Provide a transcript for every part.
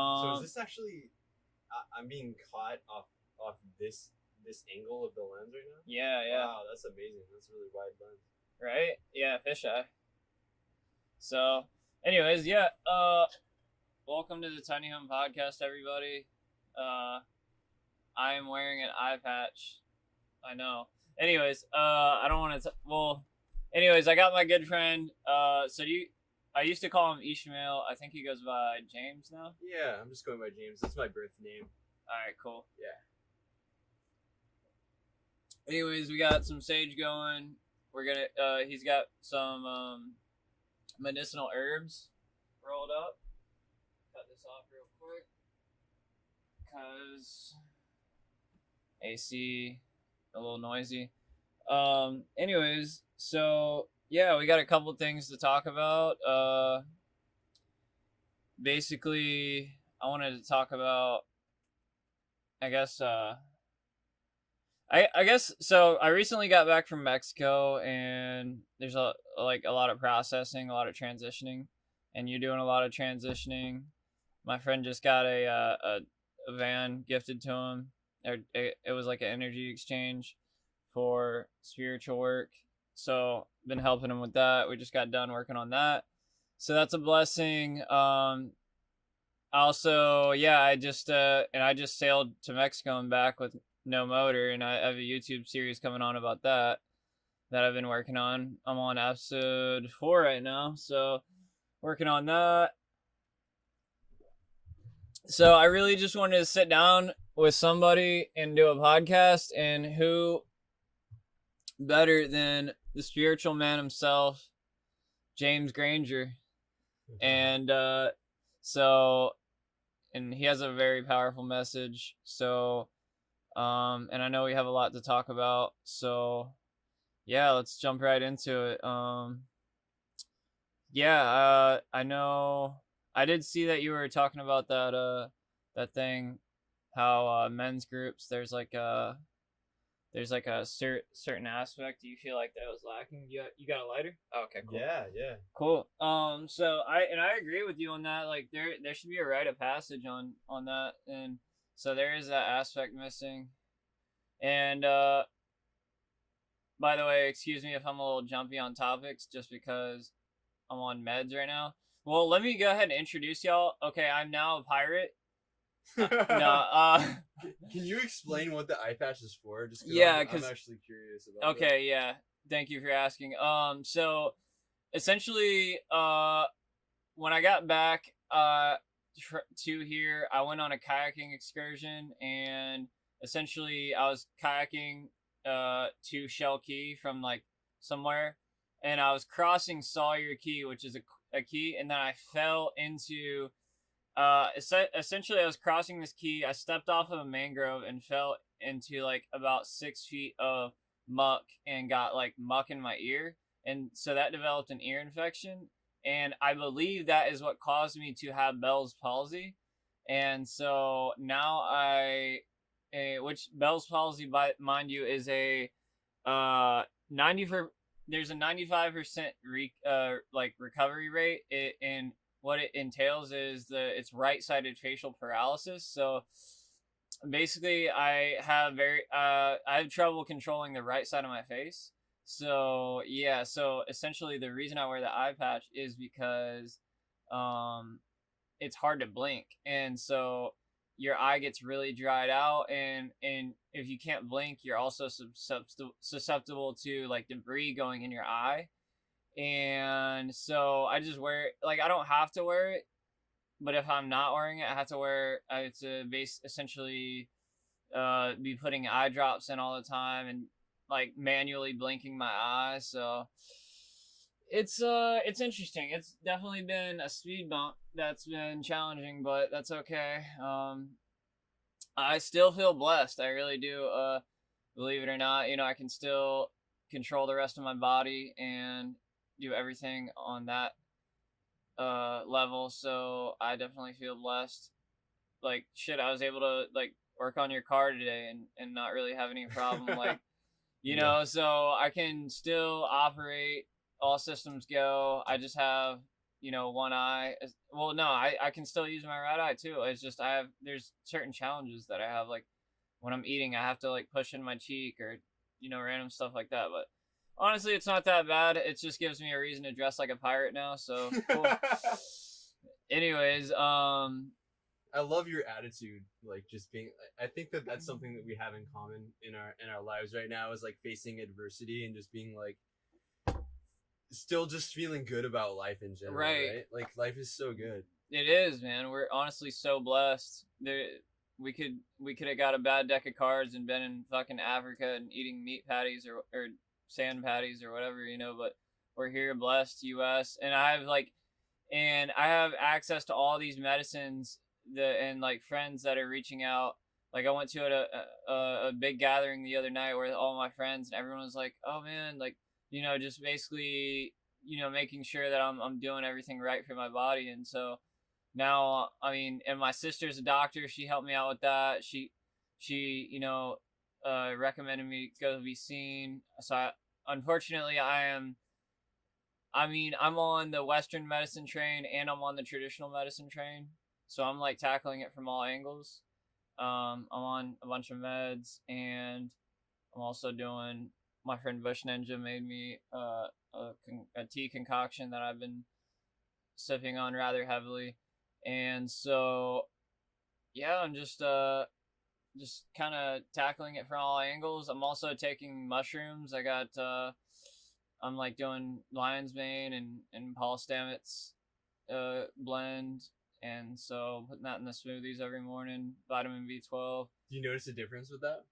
So is this actually? I'm being caught off this angle of the lens right now. Yeah. Wow, that's amazing. That's a really wide lens. Right? Yeah, fisheye. So, anyways, yeah. Welcome to the Tiny Home Podcast, everybody. I am wearing an eye patch. I know. Anyways, I don't want to. Anyways, I got my good friend. I used to call him Ishmael. I think he goes by James now. Yeah, I'm just going by James. That's my birth name. All right, cool. Yeah. Anyways, we got some sage going. We're gonna. He's got some medicinal herbs rolled up. Cut this off real quick, cause AC a little noisy. Anyways, so yeah, we got a couple things to talk about. Basically, I wanted to talk about, I guess, I guess so. I recently got back from Mexico, and there's a lot of processing, a lot of transitioning, and you're doing a lot of transitioning. My friend just got a van gifted to him. It was like an energy exchange for spiritual work. So been helping him with that. We just got done working on that, so that's a blessing. Also, yeah, I just sailed to Mexico and back with no motor, and I have a YouTube series coming on about that I've been working on. I'm on episode 4 right now, so working on that. So I really just wanted to sit down with somebody and do a podcast, and who better than the spiritual man himself, James Granger. And and he has a very powerful message. So and I know we have a lot to talk about. So yeah, let's jump right into it. I know I did see that you were talking about that thing, how men's groups, there's like a certain aspect. Do you feel like that was lacking? You got a lighter? Oh, okay, cool. Yeah. Cool. So I agree with you on that. Like there should be a rite of passage on that, and so there is that aspect missing. And by the way, excuse me if I'm a little jumpy on topics, just because I'm on meds right now. Well, let me go ahead and introduce y'all. Okay, I'm now a pirate. No. Can you explain what the eye patch is for? Just yeah, I'm actually curious about. Okay, yeah. Thank you for asking. So essentially, when I got back to here, I went on a kayaking excursion, and essentially I was kayaking to Shell Key from like somewhere, and I was crossing Sawyer Key, which is a key, and then I fell into essentially I was crossing this key. I stepped off of a mangrove and fell into like about 6 feet of muck, and got like muck in my ear, and so that developed an ear infection, and I believe that is what caused me to have Bell's palsy. And so now which Bell's palsy, by mind you, is a 95% recovery rate. And what it entails is it's right-sided facial paralysis. So basically, I have trouble controlling the right side of my face. So yeah, so essentially the reason I wear the eye patch is because it's hard to blink, and so your eye gets really dried out, and if you can't blink, you're also susceptible to like debris going in your eye. And so I just wear it. Like, I don't have to wear it, but if I'm not wearing it, I have to essentially be putting eye drops in all the time, and like manually blinking my eyes. So it's interesting. It's definitely been a speed bump that's been challenging, but that's okay. I still feel blessed. I really do. Believe it or not, I can still control the rest of my body and do everything on that level. So I definitely feel blessed. Like, shit, I was able to like work on your car today and not really have any problem. Like, so I can still operate, all systems go. I just have one eye. Well, no, I can still use my right eye too. It's just there's certain challenges that I have, like when I'm eating, I have to like push in my cheek or random stuff like that. But honestly, it's not that bad. It just gives me a reason to dress like a pirate now. So cool. Anyways, I love your attitude, like just being. I think that that's something that we have in common in our lives right now is like facing adversity and just being like still just feeling good about life in general, right. right? Like life is so good. It is, man. We're honestly so blessed. We could have got a bad deck of cards and been in fucking Africa and eating meat patties or sand patties or whatever, but we're here blessed US, and I have access to all these medicines and like friends that are reaching out. Like I went to a big gathering the other night where all my friends and everyone was like, "Oh man, like just basically making sure that I'm doing everything right for my body." And so now, I mean, and my sister's a doctor. She helped me out with that. She recommended me go be seen. So unfortunately, I'm on the Western medicine train and I'm on the traditional medicine train. So I'm like tackling it from all angles. I'm on a bunch of meds, and I'm also doing. My friend Bush Ninja made me a tea concoction that I've been sipping on rather heavily, and so yeah, I'm just kind of tackling it from all angles. I'm also taking mushrooms. I'm like doing lion's mane and Paul Stamets blend, and so putting that in the smoothies every morning. Vitamin B12. Do you notice a difference with that?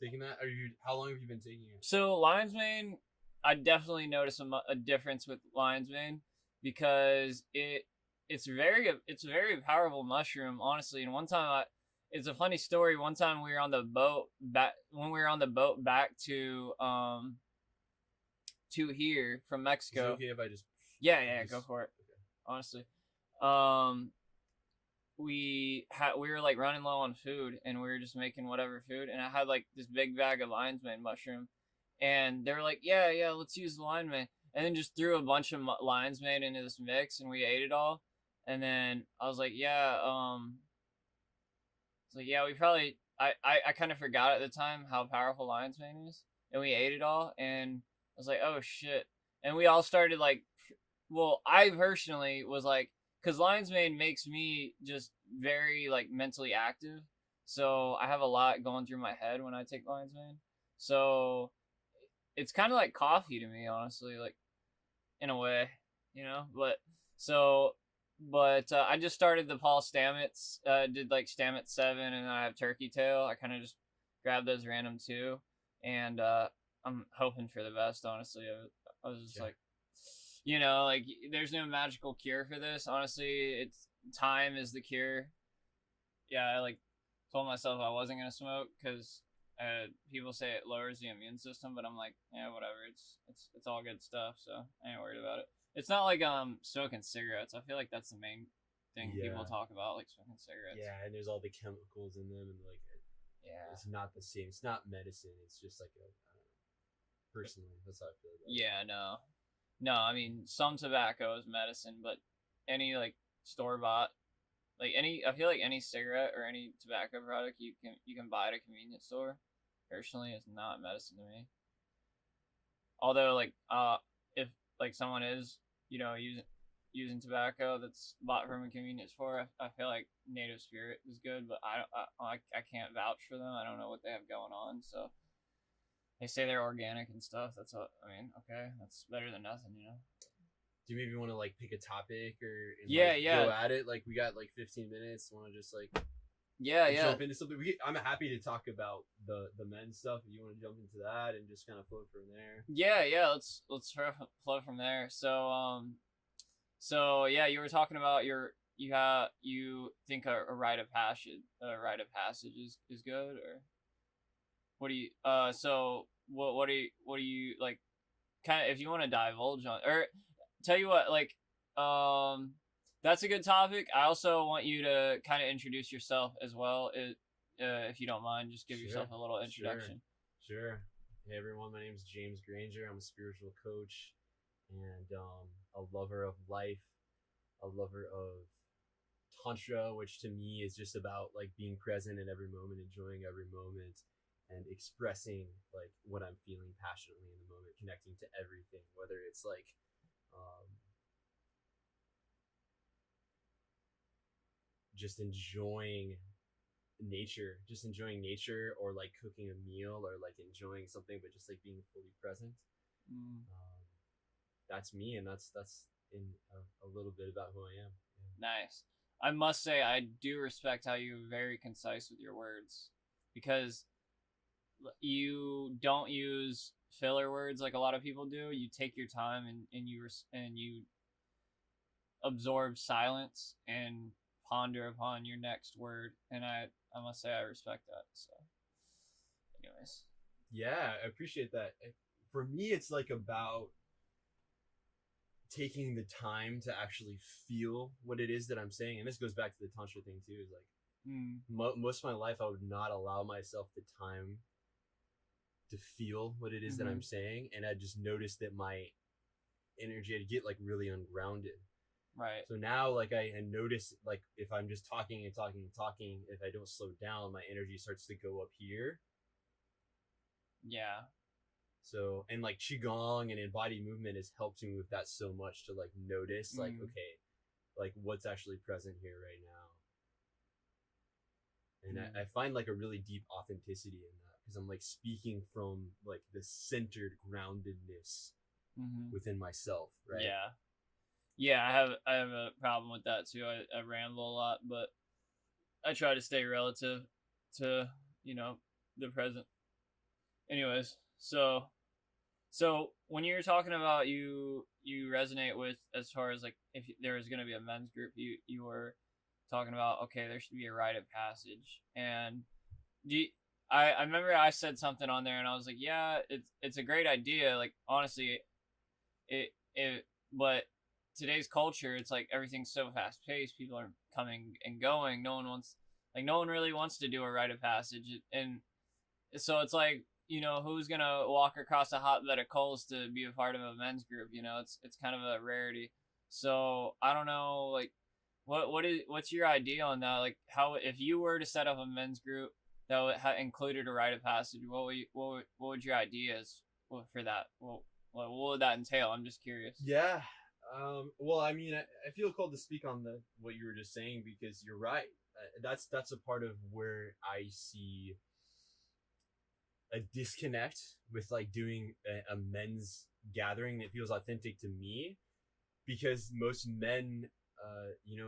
Taking that? How long have you been taking it? So lion's mane, I definitely notice a difference with lion's mane because it's very powerful mushroom, honestly. And one time it's a funny story. One time we were on the boat back to here from Mexico. Is it okay if I just go for it. Okay. Honestly, we were like running low on food and we were just making whatever food, and I had like this big bag of lion's mane mushroom, and they were like, yeah, let's use the lion's mane, and then just threw a bunch of lion's mane into this mix and we ate it all. And then I was like, we probably I kind of forgot at the time how powerful lion's mane is, and we ate it all, and I was like, oh shit. And we all started like, well, I personally was like, because lion's mane makes me just very like mentally active, so I have a lot going through my head when I take lion's mane. So it's kind of like coffee to me, honestly, like in a way, But so, I just started the Paul Stamets. Did like Stamets 7, and then I have Turkey Tail. I kind of just grabbed those random too, and I'm hoping for the best. Honestly, I was just like, like there's no magical cure for this. Honestly, it's time is the cure. Yeah, I like told myself I wasn't gonna smoke because people say it lowers the immune system, but I'm like, yeah, whatever. It's all good stuff, so I ain't worried about it. It's not like smoking cigarettes. I feel like that's the main thing people talk about, like smoking cigarettes. Yeah, and there's all the chemicals in them, and like, it's not the same. It's not medicine. It's just like I don't know. Personally, that's how I feel about it. Yeah, no. I mean, some tobacco is medicine, but any like store bought, like I feel like any cigarette or any tobacco product you can buy at a convenience store, personally, is not medicine to me. Although, like, if like someone is, using tobacco that's bought from a convenience store, I feel like Native Spirit is good, but I can't vouch for them. I don't know what they have going on, so they say they're organic and stuff. That's what I mean. Okay, that's better than nothing, Do you maybe want to like pick a topic or go at it? Like we got like 15 minutes. Want to just like jump into something? I'm happy to talk about the men's stuff. If you want to jump into that and just kind of float from there. Yeah. Let's flow from there. So yeah, you were talking about you think a rite of passage is good, or what do you so what do you like, kind of, if you want to divulge on, or tell you what, like that's a good topic. I also want you to kind of introduce yourself as well, if you don't mind. Just give yourself a little introduction. Sure. Hey everyone, my name is James Granger. I'm a spiritual coach and a lover of life. a lover of tantra, which to me is just about like being present in every moment, enjoying every moment, and expressing like what I'm feeling passionately in the moment, connecting to everything, whether it's like um, just enjoying nature, or like cooking a meal, or like enjoying something, but just like being fully present. Mm. That's me, and that's in a little bit about who I am. Nice. I must say, I do respect how you're very concise with your words, because you don't use filler words like a lot of people do. You take your time, and you absorb silence and ponder upon your next word. And I must say, I respect that. So, anyways. Yeah, I appreciate that. For me, it's like about taking the time to actually feel what it is that I'm saying, and this goes back to the tantra thing too. Is like most of my life, I would not allow myself the time to feel what it is that I'm saying, and I just noticed that my energy would get like really ungrounded. Right. So now, like I notice, like if I'm just talking and talking and talking, if I don't slow down, my energy starts to go up here. Yeah. So, and like qigong and embodied movement has helped me with that so much, to like notice, like okay, like what's actually present here right now. And I find like a really deep authenticity in that, because I'm like speaking from like the centered groundedness within myself, right? Yeah. Yeah, I have a problem with that too. I ramble a lot, but I try to stay relative to, the present. Anyways, so when you're talking about you resonate with, as far as like if there was going to be a men's group, you were talking about, okay, there should be a rite of passage. And do you, I remember I said something on there, and I was like, yeah, it's a great idea. Like honestly, it but today's culture, it's like everything's so fast paced. People are coming and going. No one really wants to do a rite of passage, and so it's like, who's gonna walk across a hotbed of coals to be a part of a men's group? It's kind of a rarity. So I don't know, like, what's your idea on that? Like, how, if you were to set up a men's group that included a rite of passage, what would your ideas for that? What would that entail? I'm just curious. Yeah. Well, I mean, I feel called to speak on the what you were just saying, because you're right. That's a part of where I see a disconnect with like doing a men's gathering that feels authentic to me, because most men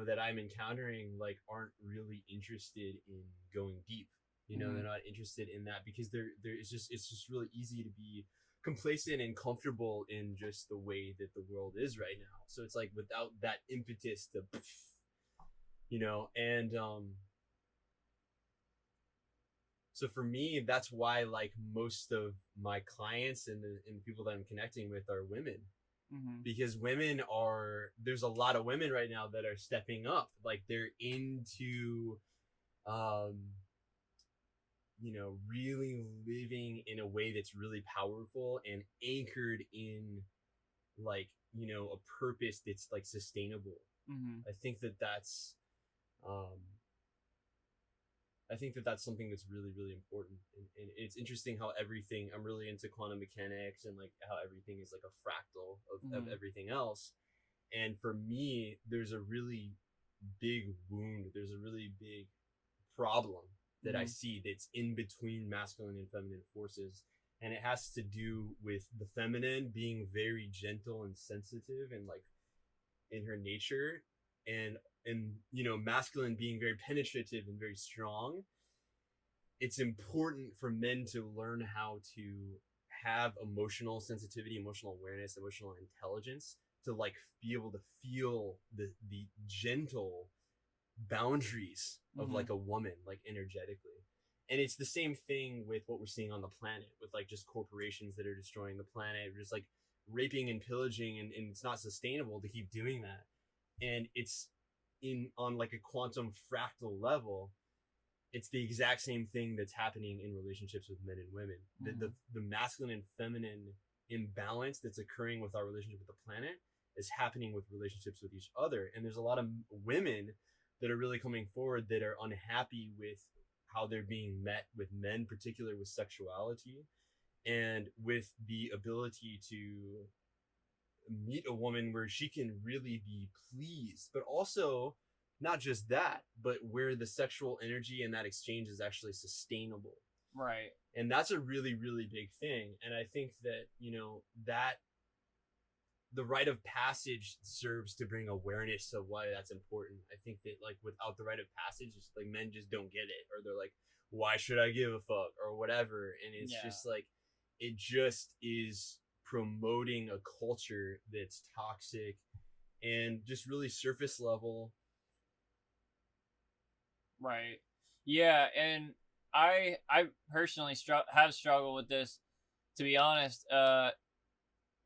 that I'm encountering like aren't really interested in going deep. They're not interested in that, because it's just really easy to be complacent and comfortable in just the way that the world is right now. So it's like without that impetus to and so for me, that's why like most of my clients and the people that I'm connecting with are women, because there's a lot of women right now that are stepping up. Like they're into really living in a way that's really powerful and anchored in like a purpose that's like sustainable. I think that that's um I think that that's something that's really, really important. And it's interesting how everything, I'm really into quantum mechanics, and like how everything is like a fractal of everything else. And for me, there's a really big wound. There's a really big problem that I see that's in between masculine and feminine forces. And it has to do with the feminine being very gentle and sensitive and like in her nature, and masculine being very penetrative and very strong. It's important for men to learn how to have emotional sensitivity, emotional awareness, emotional intelligence, to like be able to feel the gentle boundaries of like a woman, like energetically. And it's the same thing with what we're seeing on the planet, with like just corporations that are destroying the planet, just like raping and pillaging, and it's not sustainable to keep doing that. And it's on like a quantum fractal level, it's the exact same thing that's happening in relationships with men and women. The masculine and feminine imbalance that's occurring with our relationship with the planet is happening with relationships with each other. And there's a lot of women that are really coming forward that are unhappy with how they're being met with men, particularly with sexuality and with the ability to meet a woman where she can really be pleased, but also not just that, but where the sexual energy and that exchange is actually sustainable. Right. And that's a really, really big thing. And I think that, that the rite of passage serves to bring awareness of why that's important. I think that like without the rite of passage, it's like men just don't get it, or they're like, why should I give a fuck or whatever? And it's just like, it just is promoting a culture that's toxic and just really surface level. Right. Yeah, and I personally have struggled with this, to be honest.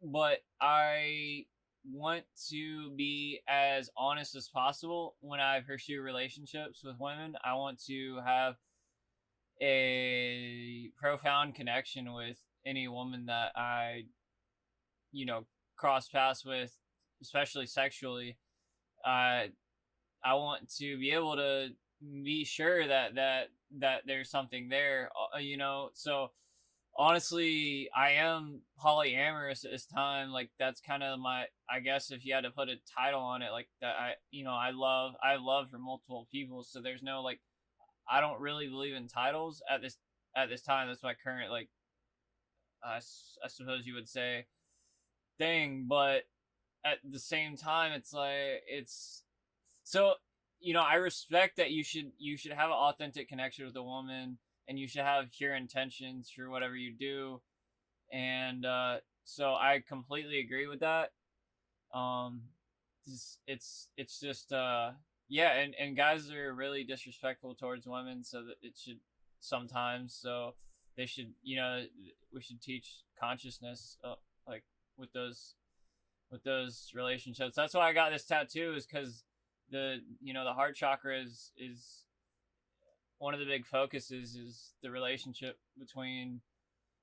But I want to be as honest as possible when I pursue relationships with women. I want to have a profound connection with any woman that I, cross paths with, especially sexually. Uh, I want to be able to be sure that there's something there, So honestly, I am polyamorous at this time. Like that's kind of my, I guess if you had to put a title on it, like that, I love for multiple people. So there's no like, I don't really believe in titles at this time. That's my current like, I suppose you would say thing. But at the same time, it's like so I respect that you should have an authentic connection with a woman, and you should have pure intentions for whatever you do, and so I completely agree with that. um it's just yeah, and guys are really disrespectful towards women, so that it should sometimes, so they should, we should teach consciousness, like with those relationships. That's why I got this tattoo, is because the heart chakra is one of the big focuses, is the relationship between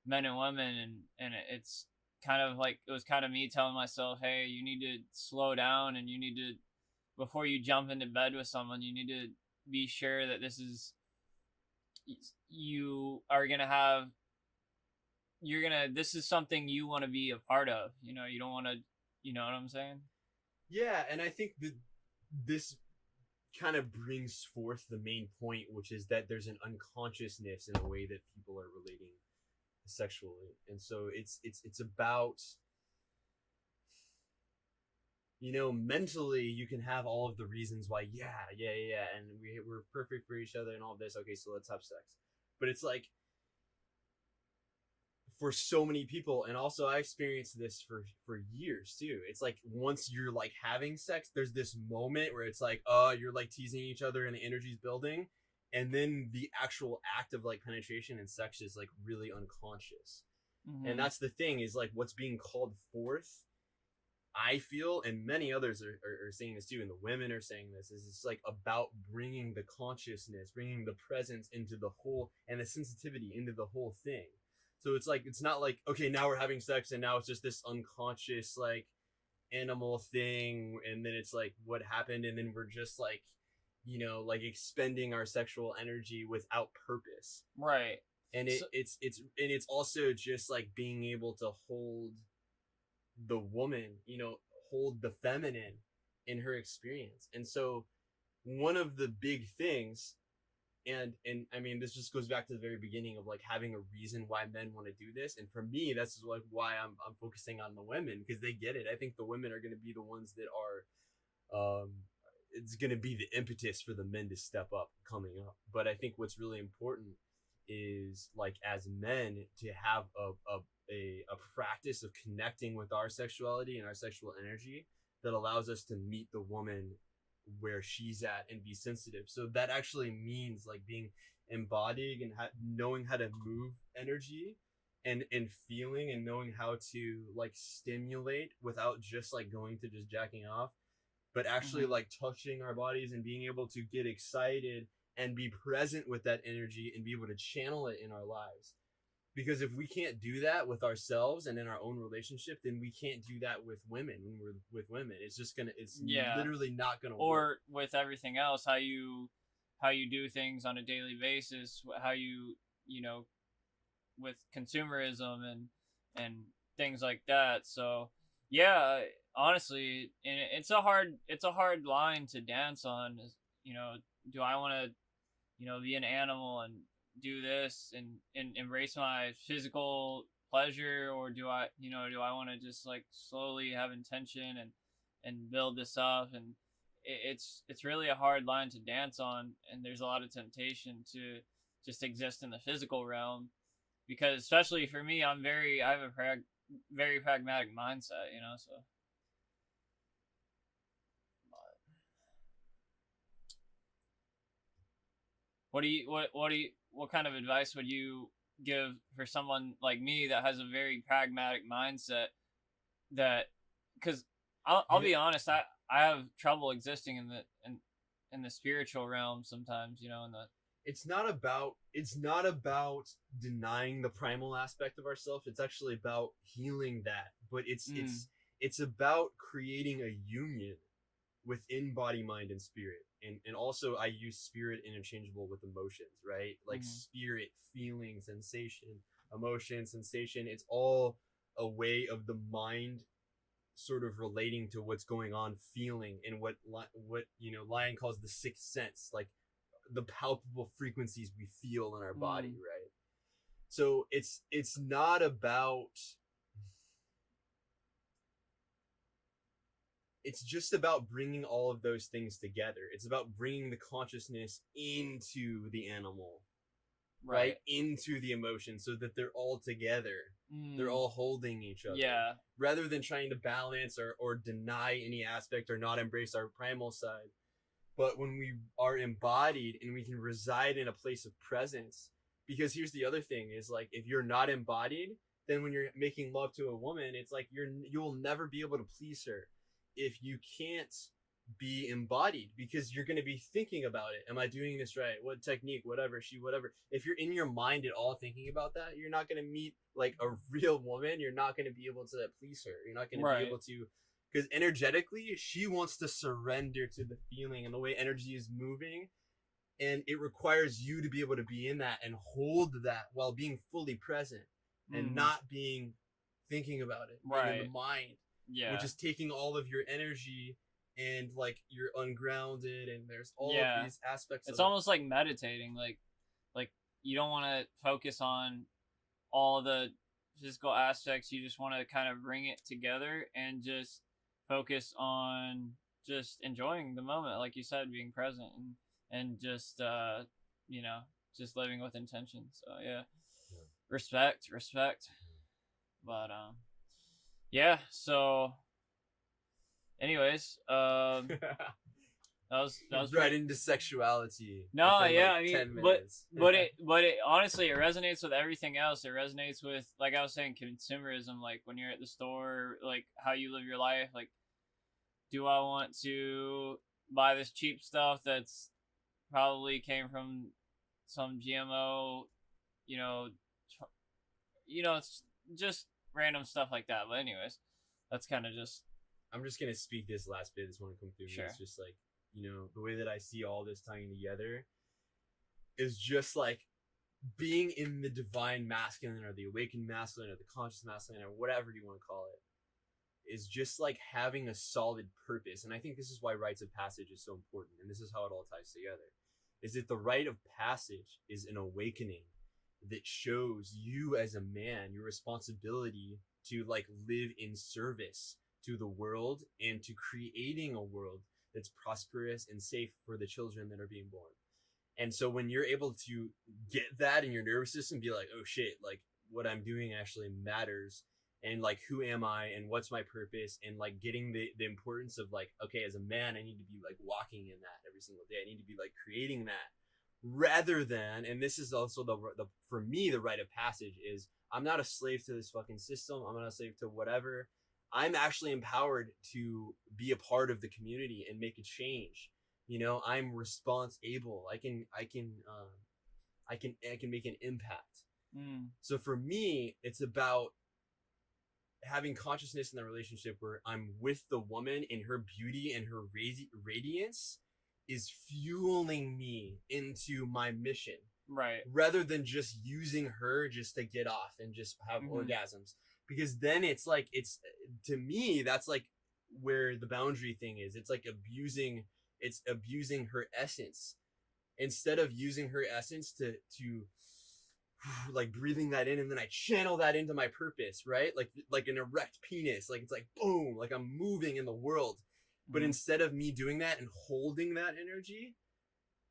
men and women, and it's kind of like, it was kind of me telling myself, hey, you need to slow down, and you need to, before you jump into bed with someone, you need to be sure that you are gonna have this is something you want to be a part of. You don't want to, you know what I'm saying? Yeah, and I think that this kind of brings forth the main point, which is that there's an unconsciousness in the way that people are relating sexually. And so it's about, mentally you can have all of the reasons why, yeah, and we're perfect for each other and all of this, okay, so let's have sex. But it's like, for so many people, and also I experienced this for years too, it's like once you're like having sex, there's this moment where it's like, you're like teasing each other and the energy's building, and then the actual act of like penetration and sex is like really unconscious. Mm-hmm. And that's the thing, is like what's being called forth, I feel, and many others are saying this too, and the women are saying this, is it's like about bringing the consciousness, bringing the presence into the whole, and the sensitivity into the whole thing. So it's like, it's not like, okay, now we're having sex and now it's just this unconscious like animal thing, and then it's like what happened, and then we're just like, like expending our sexual energy without purpose. Right. And it's also just like being able to hold the woman, hold the feminine in her experience. And so one of the big things, and I mean, this just goes back to the very beginning of like having a reason why men want to do this. And for me, that's like why I'm focusing on the women, because they get it. I think the women are going to be the ones that are, it's going to be the impetus for the men to step up coming up. But I think what's really important is like, as men, to have a practice of connecting with our sexuality and our sexual energy that allows us to meet the woman where she's at and be sensitive. So that actually means like being embodied and knowing how to move energy, and feeling and knowing how to like stimulate without just like going to just jacking off, but actually Mm-hmm. like touching our bodies and being able to get excited and be present with that energy and be able to channel it in our lives. Because if we can't do that with ourselves and in our own relationship, then we can't do that with women when we're with women. It's just gonna, it's Yeah. literally not gonna Or work. with everything else, how you do things on a daily basis, how you know, with consumerism and things like that. So yeah, honestly, and it's a hard line to dance on. Is, you know, do I want to, you know, be an animal and do this and embrace my physical pleasure, or do I, you know, do I want to just like slowly have intention and build this up? And it's really a hard line to dance on, and there's a lot of temptation to just exist in the physical realm, because especially for me, I have a very pragmatic mindset, you know. So what kind of advice would you give for someone like me that has a very pragmatic mindset? That, because I'll You know, be honest, I have trouble existing in the spiritual realm sometimes, you know. In the it's not about denying the primal aspect of ourselves. It's actually about healing that. But mm, it's about creating a union within body, mind, and spirit. And also I use spirit interchangeable with emotions, right? Like mm, spirit, feeling, sensation, emotion, sensation. It's all a way of the mind sort of relating to what's going on, feeling, and what Lion calls the sixth sense, like the palpable frequencies we feel in our body, mm, right? So it's not about, it's just about bringing all of those things together. It's about bringing the consciousness into the animal, right? right. Into the emotion so that they're all together. They're Mm, all holding each other. yeah. Rather than trying to balance or deny any aspect or not embrace our primal side. But when we are embodied and we can reside in a place of presence, because here's the other thing is like if you're not embodied, then when you're making love to a woman, it's like you'll never be able to please her if you can't be embodied, because you're going to be thinking about it. Am I doing this right? What technique? Whatever. If you're in your mind at all thinking about that, you're not going to meet like a real woman. You're not going to be able to please her. You're not going to be Right. able to, because energetically she wants to surrender to the feeling and the way energy is moving, and it requires you to be able to be in that and hold that while being fully present and Mm, not being thinking about it, being in the right. mind, which Yeah. is taking all of your energy, and like you're ungrounded, and there's all of Yeah. these aspects It's of it. almost like meditating. Like you don't want to focus on all the physical aspects. You just want to kind of bring it together and just focus on just enjoying the moment, like you said, being present and just you know, just living with intention. So yeah, respect. But yeah. So, anyways, that was Right pretty. into sexuality No, within yeah, like I mean, 10 minutes. but it honestly, it resonates with everything else. It resonates with, like I was saying, consumerism. Like when you're at the store, like how you live your life. Like, do I want to buy this cheap stuff that's probably came from some GMO? You know, it's just random stuff like that. But anyways, that's kind of just I'm just gonna speak this last bit. This one come through me. sure. It's just like, the way that I see all this tying together is just like being in the divine masculine or the awakened masculine or the conscious masculine or whatever you want to call it, is just like having a solid purpose. And I think this is why rites of passage is so important. And this is how it all ties together. Is that the rite of passage is an awakening that shows you as a man your responsibility to like live in service to the world and to creating a world that's prosperous and safe for the children that are being born. And so when you're able to get that in your nervous system, be like, oh shit, like what I'm doing actually matters. And like, who am I and what's my purpose? And like getting the importance of like, okay, as a man, I need to be like walking in that every single day. I need to be like creating that rather than, and this is also the for me, the rite of passage is I'm not a slave to this fucking system. I'm not a slave to whatever. I'm actually empowered to be a part of the community and make a change. I'm response able. I can make an impact. So for me, it's about having consciousness in the relationship where I'm with the woman and her beauty and her radiance is fueling me into my mission. Right. Rather than just using her just to get off and just have orgasms. Because then it's like, it's, to me, that's like where the boundary thing is. It's like abusing her essence. Instead of using her essence to like breathing that in, and then I channel that into my purpose, right? Like an erect penis, like it's like boom, like I'm moving in the world. But instead of me doing that and holding that energy,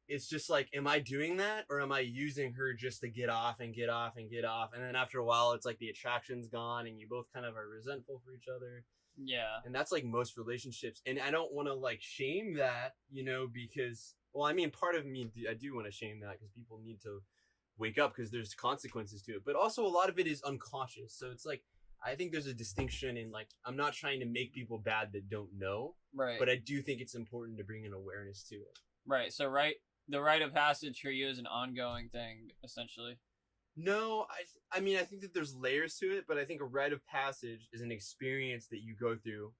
it's just like, am I doing that, or am I using her just to get off and get off and get off? And then after a while, it's like the attraction's gone and you both kind of are resentful for each other. Yeah. And that's like most relationships. And I don't want to like shame that, you know, because, well, I mean, part of me, I do want to shame that because people need to wake up because there's consequences to it. But also a lot of it is unconscious. So it's like, I think there's a distinction in like, I'm not trying to make people bad that don't know. Right. But I do think it's important to bring an awareness to it. Right. So the rite of passage for you is an ongoing thing, essentially. No, I mean, I think that there's layers to it, but I think a rite of passage is an experience that you go through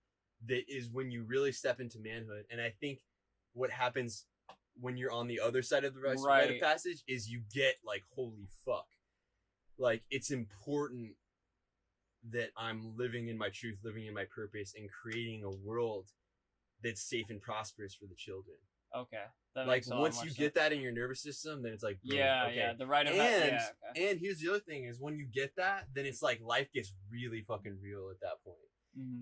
that is when you really step into manhood. And I think what happens when you're on the other side of the rite of passage is you get like, holy fuck. Like, it's important that I'm living in my truth, living in my purpose, and creating a world that's safe and prosperous for the children. Okay. That like makes once you get that in your nervous system, then it's like, boom, okay. Yeah, the rite of and here's the other thing is when you get that, then it's like life gets really fucking real at that point.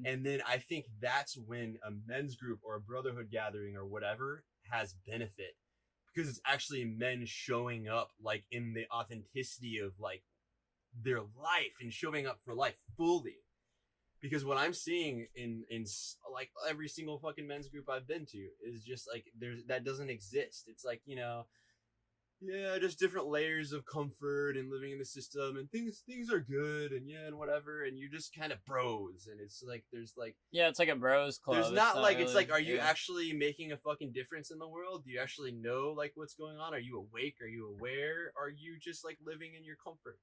And then I think that's when a men's group or a brotherhood gathering or whatever has benefit, because it's actually men showing up like in the authenticity of like their life and showing up for life fully. Because what I'm seeing in like every single fucking men's group I've been to is just like that doesn't exist. It's like, you know, yeah, just different layers of comfort and living in the system, and things are good, and yeah, and whatever, and you're just kind of bros, and it's like there's like, yeah, it's like a bros club. There's not like really, it's like, are you actually making a fucking difference in the world? Do you actually know like what's going on? Are you awake? Are you aware? Are you just like living in your comfort?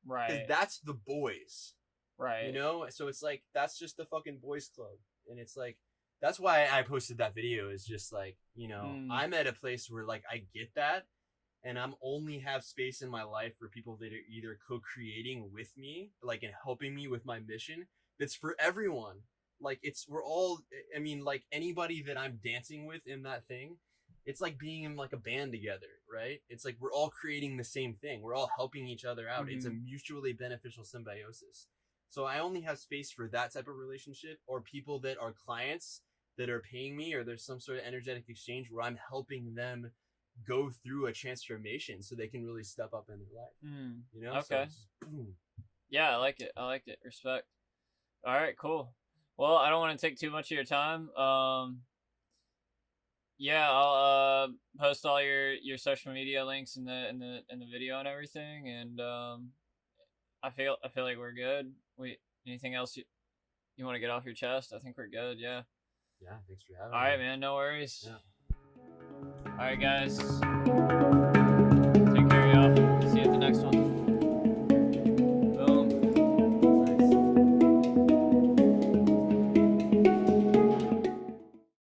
Right. Because that's the boys. Right. You know, so it's like that's just the fucking boys club, and it's like that's why I posted that video. Is just like, you know, I'm at a place where like I get that, and I'm only have space in my life for people that are either co-creating with me, like, and helping me with my mission. That's for everyone. Like we're all. I mean, like anybody that I'm dancing with in that thing, it's like being in like a band together, right? It's like we're all creating the same thing. We're all helping each other out. It's a mutually beneficial symbiosis. So I only have space for that type of relationship, or people that are clients that are paying me, or there's some sort of energetic exchange where I'm helping them go through a transformation so they can really step up in their life. You know? Okay. So boom. Yeah, I like it. Respect. All right, cool. Well, I don't want to take too much of your time. Yeah, I'll post all your social media links in the video and everything, and I feel like we're good. Anything else you want to get off your chest? I think we're good. Yeah. Yeah. Thanks for having me. All right, man. No worries. Yeah. All right, guys.